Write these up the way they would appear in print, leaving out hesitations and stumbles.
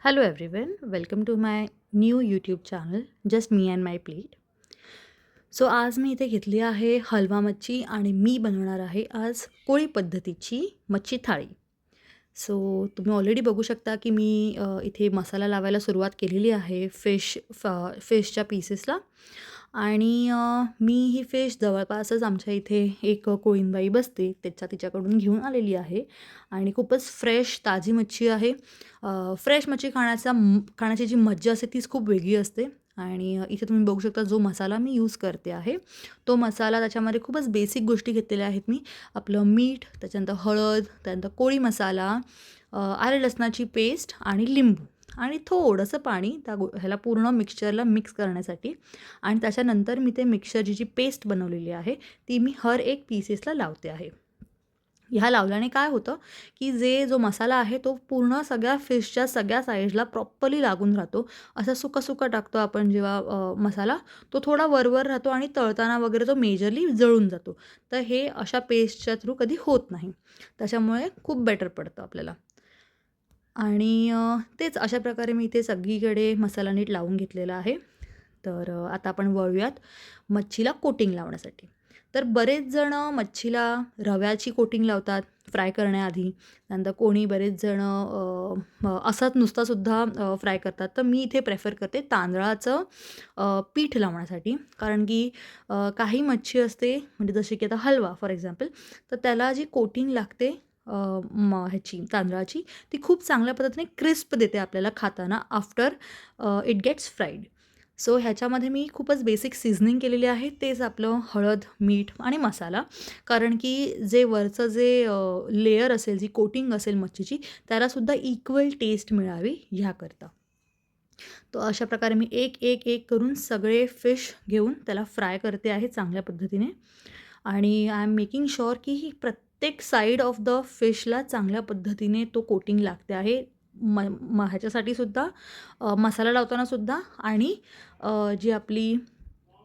Hello everyone, welcome to my new YouTube channel, Just Me and My Plate. So आज मी इथे घेतली आहे हलवा मच्छी आणि मी बनवणार आहे आज कोळी पद्धतीची मच्छी थाळी. तुम्ही ऑलरेडी बघू शकता की मी इथे मसाला लावायला सुरुवात केलेली आहे फिशच्या पीसेसला आणि मी ही फिश जवळपासच आमच्या इथे एक कोळीणबाई बसते तिच्याकडून घेऊन आलेली आहे आणि खूपच फ्रेश ताजी मच्छी आहे. फ्रेश मच्छी खाण्याची जी मज्जा असते तीच खूप वेगळी असते आणि इथे तुम्ही बघू शकता जो मसाला मी यूज करते आहे, तो मसाला त्याच्यामध्ये खूपच बेसिक गोष्टी घेतलेल्या आहेत मी. आपलं मीठ, त्याच्यानंतर हळद, त्यानंतर कोळी मसाला, आलं लसणाची पेस्ट आणि लिंबू आणि थोडंसं पाणी ह्याला पूर्ण मिक्सचरला मिक्स करण्यासाठी आणि त्याच्यानंतर मी ते मिक्सचरची जी पेस्ट बनवलेली आहे, ती मी हर एक पीसेसला लावते आहे. ह्या लावल्याने काय होतं, की जो मसाला आहे तो पूर्ण सगळ्या फिशच्या सगळ्या साईडला प्रॉपरली लागून राहतो. असा सुका-सुका टाकतो आपण जेव्हा मसाला, तो थोडा वर राहतो आणि तळताना वगैरे तो मेजरली जळून जातो. तर हे अशा पेस्टच्या थ्रू कधी होत नाही. त्याच्यामुळे खूप बेटर पडतं आपल्याला. आणि तेच अशा प्रकारे मी इथे सगळीकडे मसाला नीट लावून घेतलेला आहे. तर आता आपण वळूयात मच्छीला कोटिंग लावण्यासाठी. तर बरेच जणं मच्छीला रव्याची कोटिंग लावतात फ्राय करण्याआधी. त्यानंतर कोणी बरेच जणं असाच नुसतासुद्धा फ्राय करतात. तर मी इथे प्रेफर करते तांदळाचं पीठ लावण्यासाठी. कारण की काही मच्छी असते म्हणजे जशी की आता हलवा फॉर एक्झाम्पल, तर त्याला जी कोटिंग लागते ह्याची तांदळाची, ती खूप चांगल्या पद्धतीने क्रिस्प देते आपल्याला खाताना आफ्टर इट गेट्स फ्राईड. ह्याच्यामध्ये मी खूपच बेसिक सीझनिंग केलेली आहे. तेच आपलं हळद, मीठ आणि मसाला. कारण की लेयर असेल, जी कोटिंग असेल मच्छीची, त्यालासुद्धा इक्वल टेस्ट मिळावी ह्याकरता. तर अशा प्रकारे मी एक करून सगळे फिश घेऊन त्याला फ्राय करते आहे चांगल्या पद्धतीने आणि आय एम मेकिंग शुअर की ही प्रत्येक साईड ऑफ द फिशला चांगल्या पद्धतीने तो कोटिंग लागते आहे. ह्याच्यासाठी सुद्धा मसाला लावताना सुद्धा आणि जी आपली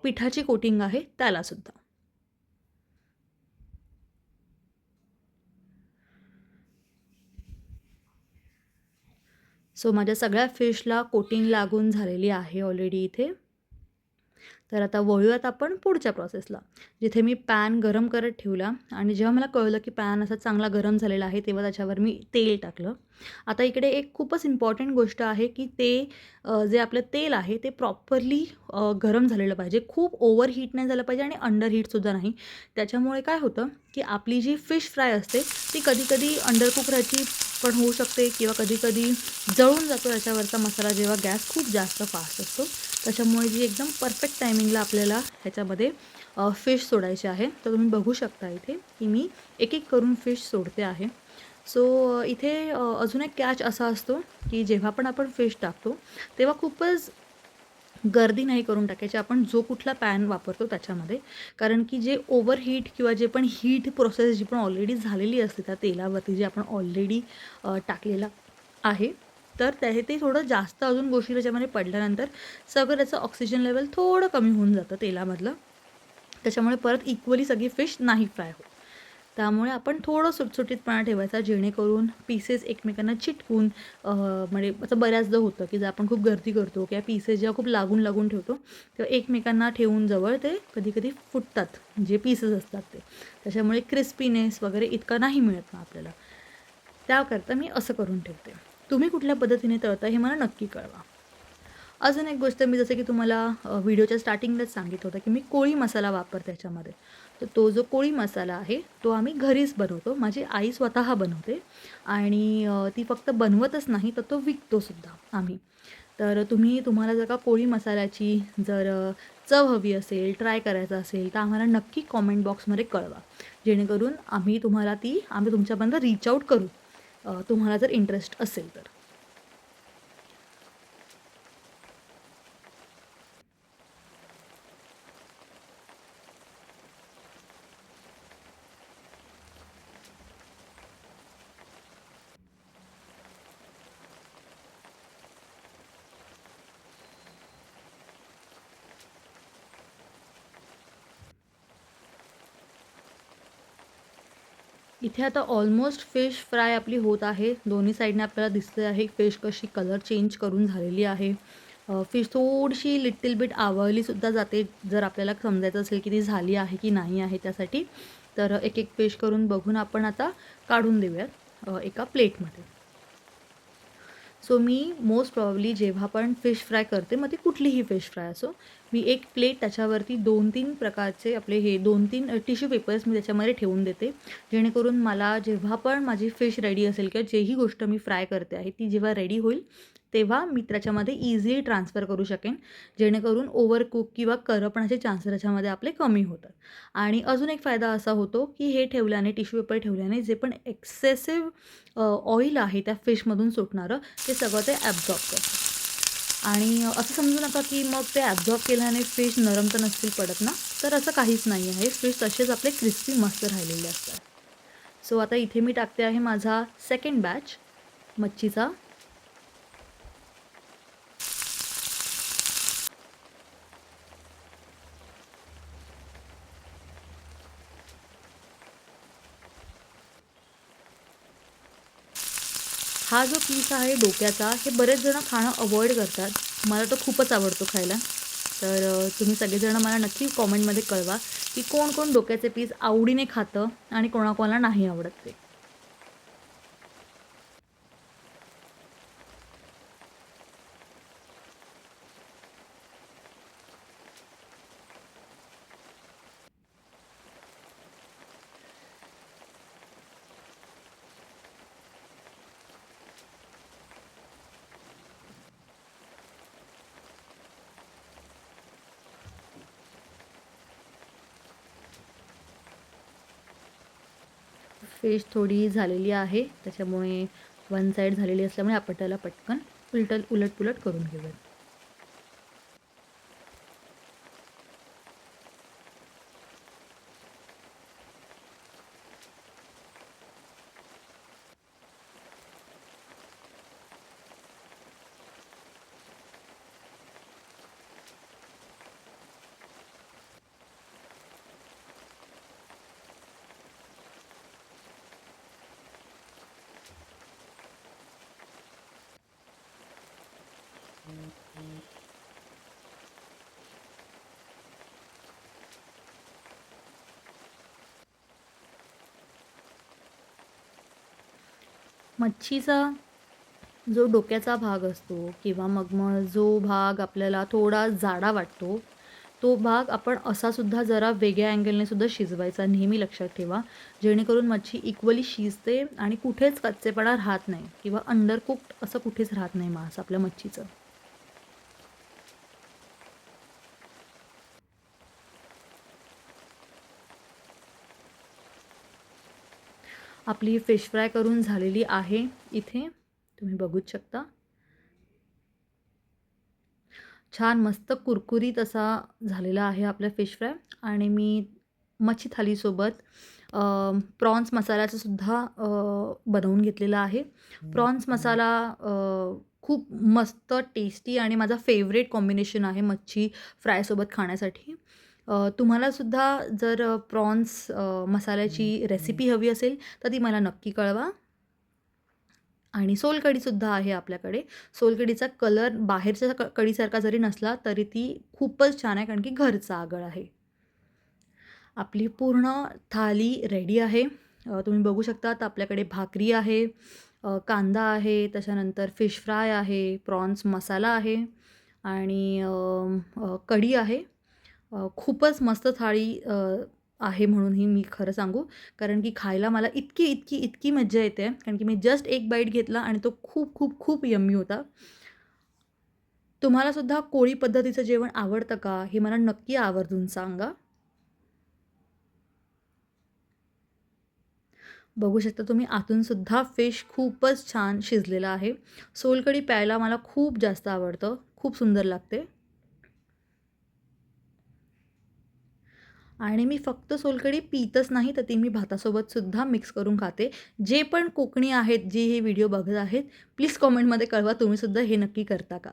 पिठाची कोटिंग आहे त्यालासुद्धा. माझ्या सगळ्या फिशला कोटिंग लागून झालेली आहे ऑलरेडी इथे. तर आता वळूयात आपण पुढच्या प्रोसेसला. जिथे मी पॅन गरम करत ठेवला आणि जेव्हा मला कळलं की पॅन असा चांगला गरम झालेला आहे, तेव्हा त्याच्यावर मी तेल टाकलं. आता इकडे एक खूपच इम्पॉर्टंट गोष्ट आहे की जे आपलं तेल आहे ते प्रॉपरली गरम झालेलं पाहिजे. खूप ओव्हर हीट नाही झालं पाहिजे आणि अंडर हीटसुद्धा नाही. त्याच्यामुळे काय होतं की आपली जी फिश फ्राय असते ती कधी-कधी अंडर कुक राहायची पण होऊ शकते किंवा कधी-कधी जळून जातो याच्यावरचा मसाला जेव्हा गॅस खूप जास्त फास्ट असतो. त्याच्यामुळे जी एकदम परफेक्ट टायमिंगला आपल्याला ह्याच्यामध्ये फिश सोडायचे आहे. तर तुम्ही बघू शकता इथे की मी एक करून फिश सोडते आहे. इथे अजून एक कॅच असा असतो की जेव्हा पण आपण फिश टाकतो तेव्हा खूपच गर्दी नाही करून टाकायची आपण जो कुठला पॅन वापरतो त्याच्यामध्ये. कारण की जे ओव्हरहीट किंवा जे पण हीट प्रोसेस जी पण ऑलरेडी झालेली असते त्या तेलावरती जे आपण ऑलरेडी टाकलेलं आहे, तर ते थोडं जास्त अजून गोष्टी त्याच्यामध्ये पडल्यानंतर सगळं त्याचं ऑक्सिजन लेवल थोडं कमी होऊन जातं तेलामधलं. त्याच्यामुळे परत इक्वली सगळी फिश नाही फ्राय होत. त्यामुळे आपण थोडं सुटसुटीतपणा ठेवायचा जेणेकरून पीसेस एकमेकांना चिटकून म्हणजे असं बऱ्याचदा होतं की जर आपण खूप गर्दी करतो किंवा पीसेस जेव्हा खूप लागून ठेवतो तेव्हा एकमेकांना ठेवून जवळ ते कधी-कधी फुटतात जे पीसेस असतात ते. त्याच्यामुळे क्रिस्पीनेस वगैरे इतका नाही मिळत मग आपल्याला. त्याकरता मी असं करून ठेवते. तुम्ही कुठल्या पद्धतीने तळता हे मला नक्की कळवा. अजून एक गोष्ट मी जसं की तुम्हाला व्हिडिओच्या स्टार्टिंगलाच सांगितलं होतं की मी कोळी मसाला वापरते त्याच्यामध्ये. तर तो जो कोळी मसाला आहे तो आम्ही घरीच बनवतो. माझी आई स्वतः बनवते आणि ती फक्त बनवतच नाही तर तो विकतोसुद्धा आम्ही. तर तुम्हाला जर का कोळी मसाल्याची चव हवी असेल, ट्राय करायचं असेल तर आम्हाला नक्की कॉमेंट बॉक्समध्ये कळवा. जेणेकरून आम्ही तुमच्यापर्यंत रीच आउट करू. तुम्हाला जर इंटरेस्ट असेल तर. इथे आता ऑलमोस्ट फिश फ्राय आपली होत आहे. दोन्ही साईडने आपल्याला दिसते आहे फिश कशी कलर चेंज करून झालेली आहे. फिश थोडीशी लिटिल बिट आवळलीसुद्धा जाते, जर आपल्याला समजायचं असेल की ती झाली आहे की नाही आहे त्यासाठी. तर एक-एक फिश करून बघून आपण आता काढून देऊयात एका प्लेटमध्ये. सो मी मोस्ट प्रॉब्ली जेव्हा पण फिश फ्राय करते, मग ती कुठलीही फिश फ्राय असो, मी एक प्लेट त्याच्यावरती 2-3 प्रकारचे आपले हे 2-3 टिश्यू पेपर्स मी त्याच्यामध्ये ठेवून देते. जेणेकरून मला जेव्हा पण माझी फिश रेडी असेल किंवा जेही गोष्ट मी फ्राय करते आहे, ती जेव्हा रेडी होईल, तेव्हा मी त्याच्यामध्ये इझिली ट्रान्सफर करू शकेन. जेणेकरून ओव्हरकुक किंवा करपण्याचे चान्सेस त्याच्यामध्ये आपले कमी होतात. आणि अजून एक फायदा असा होतो, की हे ठेवल्याने टिश्यू पेपर ठेवल्याने जे पण एक्सेसिव्ह ऑइल आहे त्या फिशमधून सुटणारं, ते सगळं ते ॲब्झॉर्ब करतं. आणि असं समजू नका की मग ते ॲब्झॉर्ब केल्याने फिश नरम तर नसतील पडत ना, तर असं काहीच नाही आहे. फिश तसेच आपले क्रिस्पी मस्त राहिलेले असतात. सो आता इथे मी टाकते आहे माझा सेकंड बॅच मच्छीचा. हा जो पीस आहे डोक्याचा, हे बरेच जण खाणं अव्हॉइड करतात. मला तर खूपच आवडतो खायला. तर तुम्ही सगळेजण मला नक्की कॉमेंटमध्ये कळवा, की कोण-कोण डोक्याचे पीस आवडीने खातं आणि कोणाकोणाला नाही आवडत ते. फिश थोडी झालेली आहे, त्याच्यामुळे वन साइड झालेली असल्यामुळे आपण त्याला पटकन उलट-पुलट करून घेऊयात. मच्छीचा जो डोक्याचा भाग असतो किंवा मग जो भाग आपल्याला थोडा जाडा वाटतो, तो भाग आपण असासुद्धा जरा वेगळ्या अँगलने सुद्धा शिजवायचा. नेहमी लक्षात ठेवा. जेणेकरून मच्छी इक्वली शिजते आणि कुठेच कच्चेपणा राहत नाही किंवा अंडर कुक्ड असं कुठेच राहत नाही मांस आपल्या मच्छीचं. आपली फिश फ्राय करून झालेली आहे इथे. तुम्ही बघूच शकता. छान मस्त कुरकुरीत असा झालेला आहे आपला फिश फ्राय आणि मी मच्छी थालीसोबत प्रॉन्स मसाल्याचं सुद्धा बनवून घेतलेला आहे. प्रॉन्स मसाला खूप मस्त टेस्टी आणि माझा फेवरेट कॉम्बिनेशन आहे मच्छी फ्रायसोबत खाण्यासाठी. तुम्हालासुद्धा जर प्रॉन्स मसाल्याची रेसिपी हवी असेल, तर ती मला नक्की कळवा. आणि सोलकढीसुद्धा आहे आपल्याकडे. सोलकढीचा कलर बाहेरच्या कढीसारखा जरी नसला, तरी ती खूपच छान आहे, कारण की घरचा आगळ आहे. आपली पूर्ण थाली रेडी आहे. तुम्ही बघू शकता तर आपल्याकडे भाकरी आहे, कांदा आहे, त्याच्यानंतर फिश फ्राय आहे, प्रॉन्स मसाला आहे आणि कढी आहे. खूपच मस्त थाळी आहे म्हणूनही मी खरं सांगू. कारण की खायला मला इतकी मज्जा येते कारण की मी जस्ट एक बाईट घेतला आणि तो खूप यम्मी होता. तुम्हाला सुद्धा कोळी पद्धतीचं जेवण आवडतं का? हे मला नक्की आवर्जून सांगा. बघू शकता तुम्ही आतून सुद्धा फिश खूपच छान शिजलेला आहे. सोलकढी प्यायला मला खूप जास्त आवडतं. खूप सुंदर लागते. आणि मी फक्त सोलकढी पीतच नाही, तर ती मी भातासोबत सुद्धा मिक्स करून खाते. जे पण कोकणी आहेत, जे हे व्हिडिओ बघत आहेत, प्लीज कमेंटमध्ये कळवा तुम्ही सुद्धा हे नक्की करता का?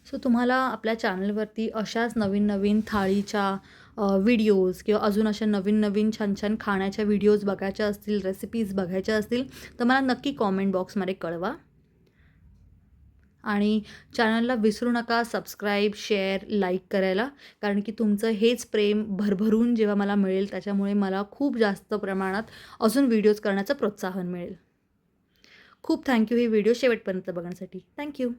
सो तुम्हाला आपल्या चॅनलवरती अशाच नवीन-नवीन थाळीच्या व्हिडिओज किंवा अजून अशा नवीन-नवीन छान-छान खाण्याच्या व्हिडिओज बघायच्या असतील, रेसिपीज बघायच्या असतील, तर मला नक्की कॉमेंट बॉक्समध्ये कळवा. आणि चॅनलला विसरू नका सबस्क्राईब, शेअर, लाईक करायला. कारण की तुमचं हेच प्रेम भरभरून जेव्हा मला मिळेल, त्याच्यामुळे मला खूप जास्त प्रमाणात अजून व्हिडिओज करण्याचं प्रोत्साहन मिळेल. खूप थँक यू ही व्हिडिओ शेवटपर्यंत बघण्यासाठी. Thank you.